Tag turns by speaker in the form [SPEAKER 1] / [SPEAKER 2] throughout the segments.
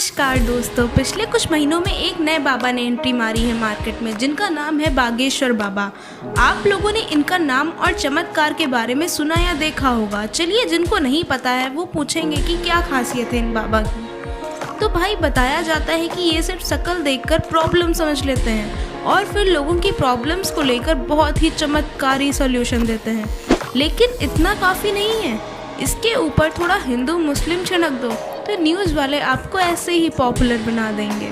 [SPEAKER 1] नमस्कार दोस्तों, पिछले कुछ महीनों में एक नए बाबा ने एंट्री मारी है मार्केट में, जिनका नाम है बागेश्वर बाबा। आप लोगों ने इनका नाम और चमत्कार के बारे में सुना या देखा होगा। चलिए, जिनको नहीं पता है वो पूछेंगे कि क्या खासियत है इन बाबा की। तो भाई, बताया जाता है कि ये सिर्फ शक्ल देखकर प्रॉब्लम समझ लेते हैं और फिर लोगों की प्रॉब्लम्स को लेकर बहुत ही चमत्कारी सॉल्यूशन देते हैं। लेकिन इतना काफ़ी नहीं है, इसके ऊपर थोड़ा हिंदू मुस्लिम छिड़क दो तो न्यूज़ वाले आपको ऐसे ही पॉपुलर बना देंगे।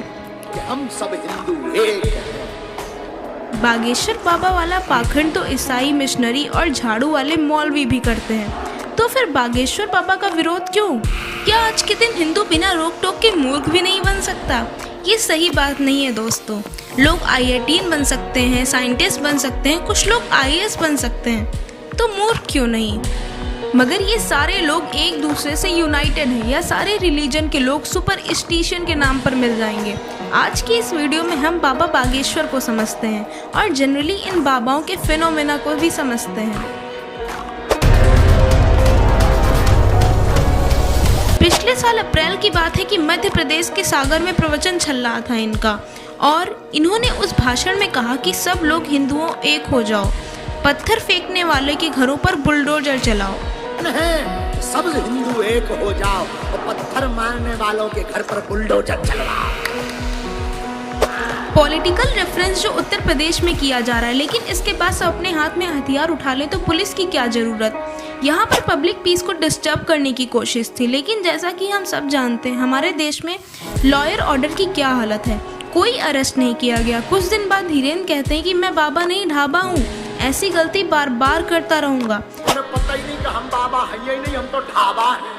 [SPEAKER 2] हम सब हिंदू एक हैं।
[SPEAKER 1] बागेश्वर बाबा वाला पाखंड तो ईसाई मिशनरी और झाड़ू वाले मौलवी भी करते हैं, तो फिर बागेश्वर बाबा का विरोध क्यों? क्या आज के दिन हिंदू बिना रोक टोक के मूर्ख भी नहीं बन सकता? ये सही बात नहीं है दोस्तों। लोग IITian बन सकते हैं, साइंटिस्ट बन सकते हैं, कुछ लोग IAS बन सकते हैं, तो मूर्ख क्यों नहीं? मगर ये सारे लोग एक दूसरे से यूनाइटेड हैं, या सारे रिलीजन के लोग सुपरस्टिशन के नाम पर मिल जाएंगे। आज की इस वीडियो में हम बाबा बागेश्वर को समझते हैं और जनरली इन बाबाओं के फिनोमेना को भी समझते हैं। पिछले साल अप्रैल की बात है कि मध्य प्रदेश के सागर में प्रवचन चल रहा था इनका, और इन्होंने उस भाषण में कहा कि सब लोग हिंदुओं एक हो जाओ, पत्थर फेंकने वाले के घरों पर बुलडोजर चलाओ।
[SPEAKER 2] सब हिंदू एक हो जाओ और पत्थर मारने वालों के घर पर बुलडोजर चलवाओ।
[SPEAKER 1] पॉलिटिकल रेफरेंस जो उत्तर प्रदेश में किया जा रहा है, लेकिन इसके बाद सब अपने हाथ में हथियार उठा ले तो पुलिस की क्या जरूरत? यहाँ पर पब्लिक पीस को डिस्टर्ब करने की कोशिश थी, लेकिन जैसा कि हम सब जानते हैं हमारे देश में लॉयर ऑर्डर की क्या हालत है। कोई अरेस्ट नहीं किया गया। कुछ दिन बाद धीरेन्द्र कहते हैं कि मैं बाबा नहीं ढाबा हूँ, ऐसी गलती बार बार करता रहूंगा।
[SPEAKER 2] पता ही नहीं कि हम बाबा हैं ही नहीं, हम तो ढाबा हैं।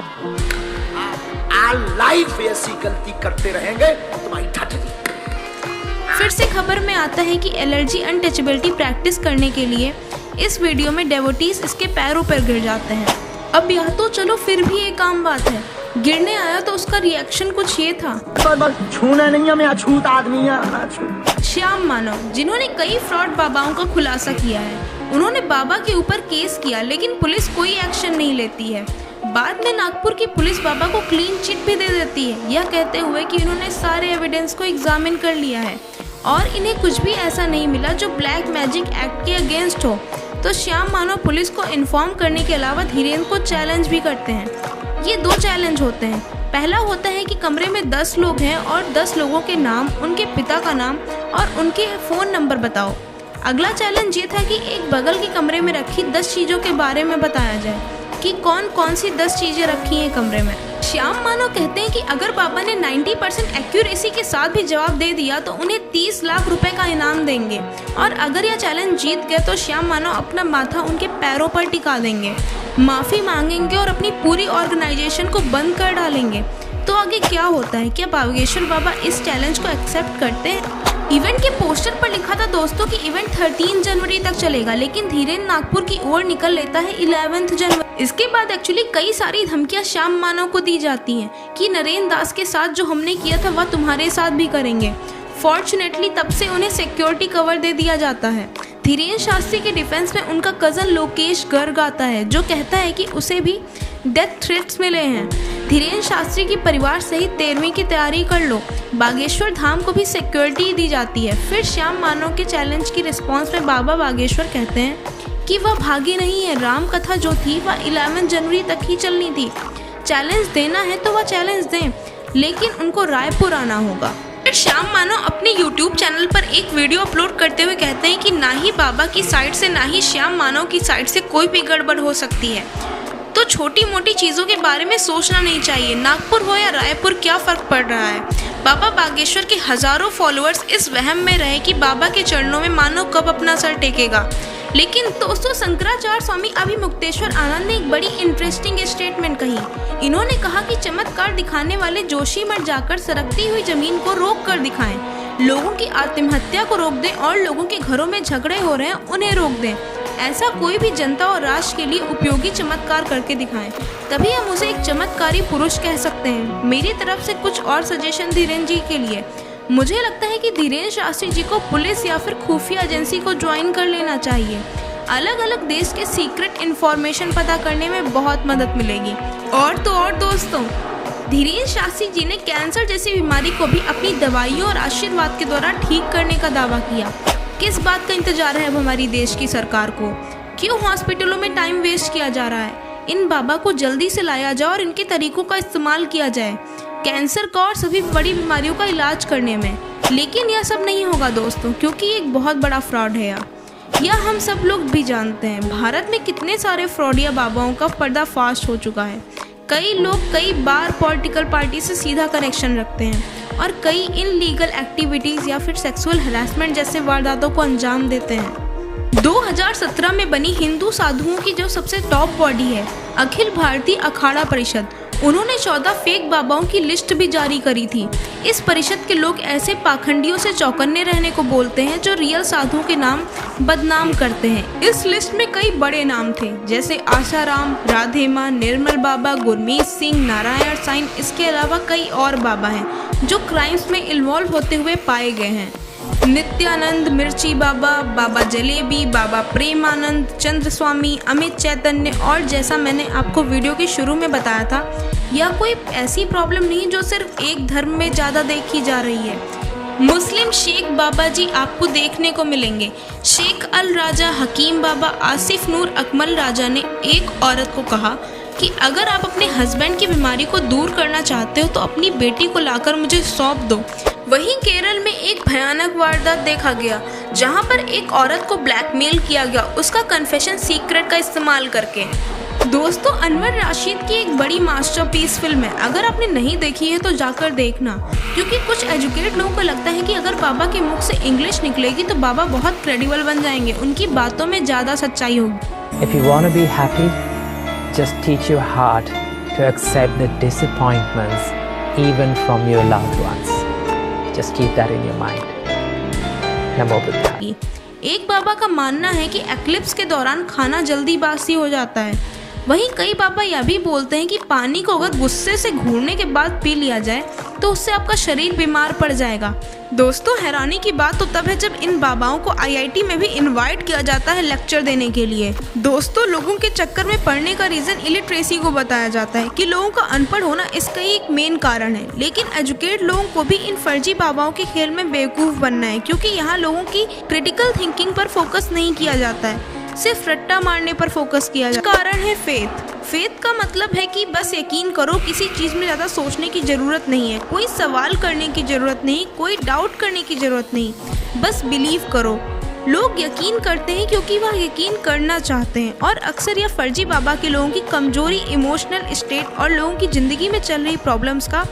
[SPEAKER 2] आ लाइफ ऐसी गलती करते रहेंगे तुम्हारी ठठरी।
[SPEAKER 1] फिर से खबर में आता है कि एलर्जी अनटचेबिलिटी प्रैक्टिस करने के लिए इस वीडियो में डेवोटीज इसके पैरों पर गिर जाते हैं। अब यह तो चलो फिर भी एक आम बात है, गिरने आया तो उसका रिएक्शन कुछ ये था।
[SPEAKER 2] छूना नहीं है, मैं अछूत आदमी है।
[SPEAKER 1] श्याम मानव, जिन्होंने कई फ्रॉड बाबाओं का खुलासा किया है, उन्होंने बाबा के ऊपर केस किया, लेकिन पुलिस कोई एक्शन नहीं लेती है। बाद में नागपुर की पुलिस बाबा को क्लीन चिट भी दे देती है, यह कहते हुए कि उन्होंने सारे एविडेंस को एग्जामिन कर लिया है और इन्हें कुछ भी ऐसा नहीं मिला जो ब्लैक मैजिक एक्ट के अगेंस्ट हो। तो श्याम मानव पुलिस को इन्फॉर्म करने के अलावा धीरेन्द्र को चैलेंज भी करते हैं। ये 2 चैलेंज होते हैं। पहला होता है कि कमरे में 10 लोग हैं और 10 लोगों के नाम, उनके पिता का नाम और उनके फ़ोन नंबर बताओ। अगला चैलेंज ये था कि एक बगल के कमरे में रखी 10 चीज़ों के बारे में बताया जाए कि कौन कौन सी 10 चीज़ें रखी हैं कमरे में। श्याम मानव कहते हैं कि अगर बाबा ने 90% एक्यूरेसी के साथ भी जवाब दे दिया तो उन्हें 30 लाख रुपए का इनाम देंगे, और अगर यह चैलेंज जीत गए तो श्याम मानव अपना माथा उनके पैरों पर टिका देंगे, माफ़ी मांगेंगे और अपनी पूरी ऑर्गेनाइजेशन को बंद कर डालेंगे। तो आगे क्या होता है? क्या बागेश्वर बाबा इस चैलेंज को एक्सेप्ट करते हैं? इवेंट के पोस्टर पर लिखा था दोस्तों कि इवेंट 13 जनवरी तक चलेगा, लेकिन धीरेन्द्र नागपुर की ओर निकल लेता है 11 जनवरी। इसके बाद एक्चुअली कई सारी धमकियां श्याम मानव को दी जाती हैं कि नरेंद्र दास के साथ जो हमने किया था वह तुम्हारे साथ भी करेंगे। फॉर्चुनेटली तब से उन्हें सिक्योरिटी कवर दे दिया जाता है। धीरेन्द्र शास्त्री के डिफेंस में उनका कज़न लोकेश गर्ग आता है, जो कहता है कि उसे भी डेथ थ्रेट्स मिले हैं। धीरेन्द्र शास्त्री की परिवार सहित 13वीं की तैयारी कर लो। बागेश्वर धाम को भी सिक्योरिटी दी जाती है। फिर श्याम मानव के चैलेंज की रिस्पॉन्स में बाबा बागेश्वर कहते हैं कि वह भागे नहीं है। राम कथा जो थी वह 11 जनवरी तक ही चलनी थी। चैलेंज देना है तो वह चैलेंज दें, लेकिन उनको रायपुर आना होगा। फिर श्याम मानव अपने YouTube चैनल पर एक वीडियो अपलोड करते हुए कहते हैं कि ना ही बाबा की साइड से ना ही श्याम मानव की साइड से कोई भी गड़बड़ हो सकती है, तो छोटी मोटी चीज़ों के बारे में सोचना नहीं चाहिए। नागपुर हो या रायपुर, क्या फ़र्क पड़ रहा है? बाबा बागेश्वर के हज़ारों फॉलोअर्स इस वहम में रहे कि बाबा के चरणों में मानव कब अपना सर टेकेगा। लेकिन दोस्तों, शंकराचार्य स्वामी अभिमुक्तेश्वर आनंद ने एक बड़ी इंटरेस्टिंग स्टेटमेंट कही। इन्होंने कहा कि चमत्कार दिखाने वाले जोशी मठ जाकर सरकती हुई जमीन को रोक कर दिखाएं, लोगों की आत्महत्या को रोक दें और लोगों के घरों में झगड़े हो रहे हैं उन्हें रोक दें। ऐसा कोई भी जनता और राष्ट्र के लिए उपयोगी चमत्कार करके दिखाएं, तभी हम उसे एक चमत्कारी पुरुष कह सकते हैं। मेरी तरफ से कुछ और सजेशन धीरेन्द्र जी के लिए। मुझे लगता है कि धीरेन्द्र शास्त्री जी को पुलिस या फिर खुफिया एजेंसी को ज्वाइन कर लेना चाहिए। अलग अलग देश के सीक्रेट इन्फॉर्मेशन पता करने में बहुत मदद मिलेगी। और तो और दोस्तों, धीरेन्द्र शास्त्री जी ने कैंसर जैसी बीमारी को भी अपनी दवाइयों और आशीर्वाद के द्वारा ठीक करने का दावा किया। किस बात का इंतजार है अब हमारी देश की सरकार को? क्यों हॉस्पिटलों में टाइम वेस्ट किया जा रहा है? इन बाबा को जल्दी से लाया जाए और इनके तरीकों का इस्तेमाल किया जाए कैंसर का और सभी बड़ी बीमारियों का इलाज करने में। लेकिन यह सब नहीं होगा दोस्तों, क्योंकि ये एक बहुत बड़ा फ्रॉड है यह हम सब लोग भी जानते हैं। भारत में कितने सारे फ्रॉडिया बाबाओं का पर्दाफाश हो चुका है। कई लोग कई बार पॉलिटिकल पार्टी से सीधा कनेक्शन रखते हैं और कई इनलीगल एक्टिविटीज़ या फिर सेक्सुअल हरासमेंट जैसे वारदातों को अंजाम देते हैं। 2017 में बनी हिंदू साधुओं की जो सबसे टॉप बॉडी है अखिल भारतीय अखाड़ा परिषद, उन्होंने 14 फेक बाबाओं की लिस्ट भी जारी करी थी। इस परिषद के लोग ऐसे पाखंडियों से चौकन्ने रहने को बोलते हैं जो रियल साधुओं के नाम बदनाम करते हैं। इस लिस्ट में कई बड़े नाम थे जैसे आशाराम, राधे माँ, निर्मल बाबा, गुरमीत सिंह, नारायण साईं। इसके अलावा कई और बाबा हैं जो क्राइम्स में इन्वॉल्व होते हुए पाए गए हैं। नित्यानंद, मिर्ची बाबा, बाबा जलेबी, बाबा प्रेमानंद, चंद्र स्वामी, अमित चैतन्य। और जैसा मैंने आपको वीडियो के शुरू में बताया था, यह कोई ऐसी प्रॉब्लम नहीं जो सिर्फ एक धर्म में ज़्यादा देखी जा रही है। मुस्लिम शेख बाबा जी आपको देखने को मिलेंगे। शेख अल राजा हकीम बाबा आसिफ नूर अकमल राजा ने एक औरत को कहा कि अगर आप अपने हस्बैंड की बीमारी को दूर करना चाहते हो तो अपनी बेटी को लाकर मुझे सौंप दो। वहीं केरल में एक भयानक वारदात देखा गया जहां पर एक औरत को ब्लैकमेल किया गया उसका कन्फेशन सीक्रेट का इस्तेमाल करके। दोस्तों, अनवर राशिद की एक बड़ी मास्टरपीस फिल्म है। अगर आपने नहीं देखी है तो जाकर देखना, क्योंकि कुछ एजुकेटेड लोगों को लगता है कि अगर बाबा के मुख से इंग्लिश निकलेगी तो बाबा बहुत क्रेडिबल बन जाएंगे, उनकी बातों में ज़्यादा सच्चाई होगी।
[SPEAKER 3] If you want to be happy, just teach your heart to accept the disappointments even from your loved ones. Just keep that in your mind. नमो बुद्धाय।
[SPEAKER 1] एक बाबा का मानना है कि एक्लिप्स के दौरान खाना जल्दी बासी हो जाता है। वहीं कई बाबा यह भी बोलते हैं कि पानी को अगर गुस्से से घूरने के बाद पी लिया जाए तो उससे आपका शरीर बीमार पड़ जाएगा। दोस्तों, हैरानी की बात तो तब है जब इन बाबाओं को IIT में भी इनवाइट किया जाता है लेक्चर देने के लिए। दोस्तों, लोगों के चक्कर में पड़ने का रीज़न इलिटरेसी को बताया जाता है कि लोगों का अनपढ़ होना इसका ही एक मेन कारण है। लेकिन एजुकेटेड लोगों को भी इन फर्जी बाबाओं के खेल में बेवकूफ़ बनना है, क्योंकि यहाँ लोगों की क्रिटिकल थिंकिंग पर फोकस नहीं किया जाता है, सिर्फ रट्टा मारने पर फोकस किया जाता है। कारण है फेथ का मतलब है कि बस यकीन करो, किसी चीज़ में ज़्यादा सोचने की ज़रूरत नहीं है, कोई सवाल करने की ज़रूरत नहीं, कोई डाउट करने की ज़रूरत नहीं, बस बिलीव करो। लोग यकीन करते हैं क्योंकि वह यकीन करना चाहते हैं, और अक्सर यह फर्जी बाबा के लोगों की कमजोरी, इमोशनल स्टेट और लोगों की ज़िंदगी में चल रही प्रॉब्लम्स का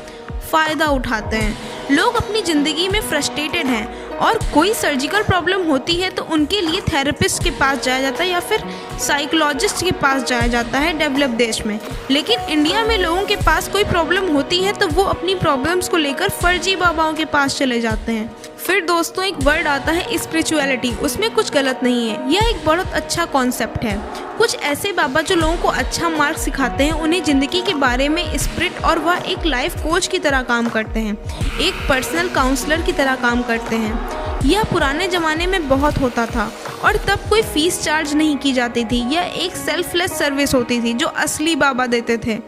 [SPEAKER 1] फ़ायदा उठाते हैं। लोग अपनी ज़िंदगी में फ्रस्ट्रेटेड हैं और कोई सर्जिकल प्रॉब्लम होती है तो उनके लिए थेरेपिस्ट के पास जाया जाता है या फिर साइकोलॉजिस्ट के पास जाया जाता है डेवलप देश में। लेकिन इंडिया में लोगों के पास कोई प्रॉब्लम होती है तो वो अपनी प्रॉब्लम्स को लेकर फर्जी बाबाओं के पास चले जाते हैं। फिर दोस्तों, एक वर्ड आता है स्पिरिचुअलिटी, उसमें कुछ गलत नहीं है, यह एक बहुत अच्छा कॉन्सेप्ट है। कुछ ऐसे बाबा जो लोगों को अच्छा मार्ग सिखाते हैं, उन्हें ज़िंदगी के बारे में स्पिरिट, और वह एक लाइफ कोच की तरह काम करते हैं, एक पर्सनल काउंसलर की तरह काम करते हैं। यह पुराने ज़माने में बहुत होता था और तब कोई फीस चार्ज नहीं की जाती थी, यह एक सेल्फलेस सर्विस होती थी जो असली बाबा देते थे।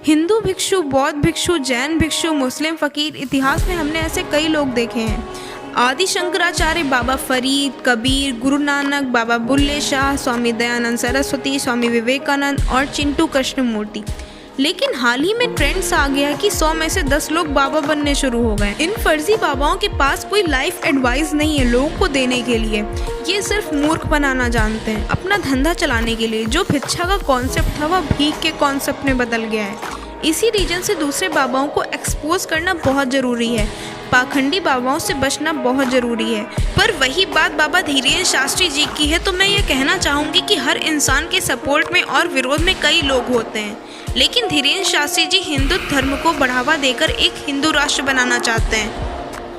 [SPEAKER 1] हिंदू भिक्षु, बौद्ध भिक्षु, जैन भिक्षु, मुस्लिम फ़कीर, इतिहास में हमने ऐसे कई लोग देखे हैं। आदि शंकराचार्य, बाबा फरीद, कबीर, गुरु नानक, बाबा बुल्ले शाह, स्वामी दयानंद सरस्वती, स्वामी विवेकानंद और चिंटू कृष्णमूर्ति। लेकिन हाल ही में ट्रेंड्स आ गया है कि 100 में से 10 लोग बाबा बनने शुरू हो गए। इन फर्जी बाबाओं के पास कोई लाइफ एडवाइस नहीं है लोगों को देने के लिए, ये सिर्फ मूर्ख बनाना जानते हैं अपना धंधा चलाने के लिए। जो भिक्षा का कॉन्सेप्ट था वह भीख के कॉन्सेप्ट में बदल गया है। इसी रीजन से दूसरे बाबाओं को एक्सपोज करना बहुत ज़रूरी है, पाखंडी बाबाओं से बचना बहुत ज़रूरी है। पर वही बात बाबा धीरेन्द्र शास्त्री जी की है, तो मैं ये कहना चाहूँगी कि हर इंसान के सपोर्ट में और विरोध में कई लोग होते हैं, लेकिन धीरेन्द्र शास्त्री जी हिंदू धर्म को बढ़ावा देकर एक हिंदू राष्ट्र बनाना चाहते हैं।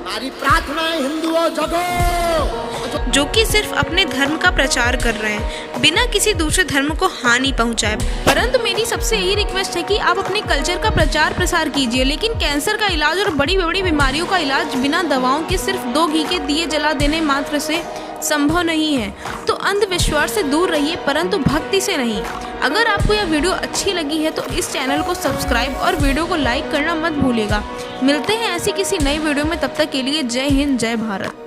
[SPEAKER 2] हमारी प्रार्थना है, हिंदुओं जगो,
[SPEAKER 1] जो कि सिर्फ अपने धर्म का प्रचार कर रहे हैं बिना किसी दूसरे धर्म को हानि पहुंचाए। परंतु मेरी सबसे यही रिक्वेस्ट है कि आप अपने कल्चर का प्रचार प्रसार कीजिए, लेकिन कैंसर का इलाज और बड़ी बड़ी बीमारियों का इलाज बिना दवाओं के सिर्फ 2 घी के दिए जला देने मात्र से संभव नहीं है। तो तो अंधविश्वास से दूर रहिए, परंतु भक्ति से नहीं। अगर आपको यह वीडियो अच्छी लगी है तो इस चैनल को सब्सक्राइब और वीडियो को लाइक करना मत भूलिएगा। मिलते हैं ऐसी किसी नई वीडियो में, तब तक के लिए जय हिंद, जय भारत।